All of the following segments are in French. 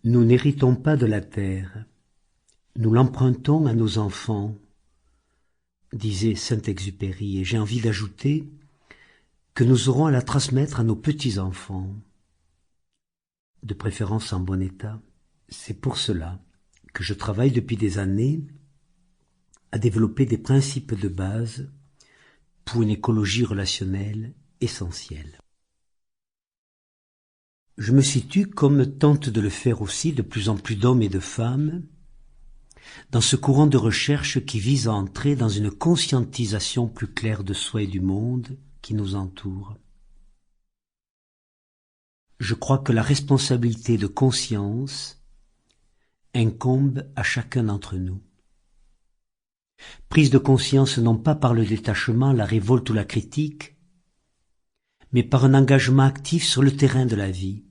Nous n'héritons pas de la terre, nous l'empruntons à nos enfants, disait Saint-Exupéry, et j'ai envie d'ajouter que nous aurons à la transmettre à nos petits-enfants, de préférence en bon état. C'est pour cela que je travaille depuis des années à développer des principes de base pour une écologie relationnelle essentielle. Je me situe, comme tentent de le faire aussi de plus en plus d'hommes et de femmes, dans ce courant de recherche qui vise à entrer dans une conscientisation plus claire de soi et du monde qui nous entoure. Je crois que la responsabilité de conscience incombe à chacun d'entre nous. Prise de conscience non pas par le détachement, la révolte ou la critique, mais par un engagement actif sur le terrain de la vie,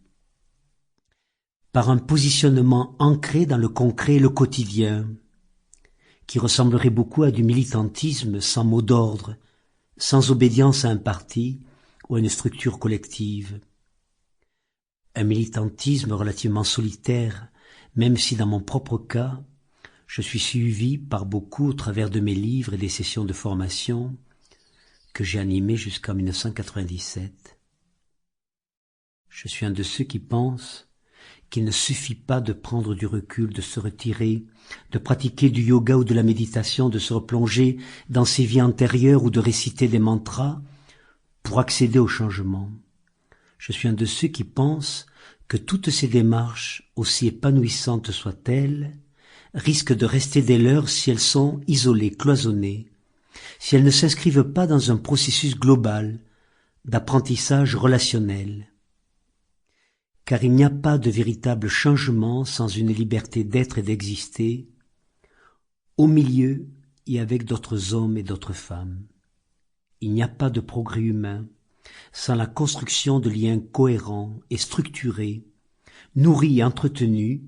par un positionnement ancré dans le concret et le quotidien, qui ressemblerait beaucoup à du militantisme sans mot d'ordre, sans obédience à un parti ou à une structure collective. Un militantisme relativement solitaire, même si dans mon propre cas, je suis suivi par beaucoup au travers de mes livres et des sessions de formation que j'ai animées jusqu'en 1997. Je suis un de ceux qui pensent qu'il ne suffit pas de prendre du recul, de se retirer, de pratiquer du yoga ou de la méditation, de se replonger dans ses vies antérieures ou de réciter des mantras pour accéder au changement. Je suis un de ceux qui pensent que toutes ces démarches, aussi épanouissantes soient-elles, risquent de rester des leurs si elles sont isolées, cloisonnées, si elles ne s'inscrivent pas dans un processus global d'apprentissage relationnel. Car il n'y a pas de véritable changement sans une liberté d'être et d'exister, au milieu et avec d'autres hommes et d'autres femmes. Il n'y a pas de progrès humain sans la construction de liens cohérents et structurés, nourris et entretenus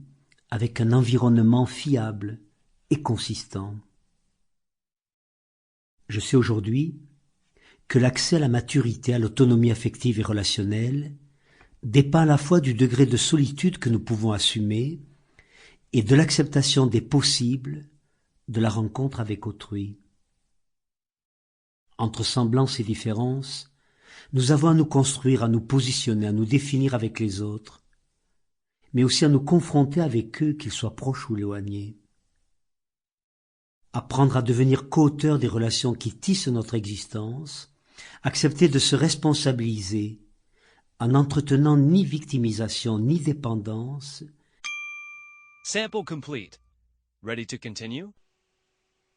avec un environnement fiable et consistant. Je sais aujourd'hui que l'accès à la maturité, à l'autonomie affective et relationnelle dépend à la fois du degré de solitude que nous pouvons assumer et de l'acceptation des possibles de la rencontre avec autrui. Entre semblances et différences, nous avons à nous construire, à nous positionner, à nous définir avec les autres, mais aussi à nous confronter avec eux, qu'ils soient proches ou éloignés. Apprendre à devenir co-auteurs des relations qui tissent notre existence, accepter de se responsabiliser en n'entretenant ni victimisation ni dépendance. Sample complete. Ready to continue?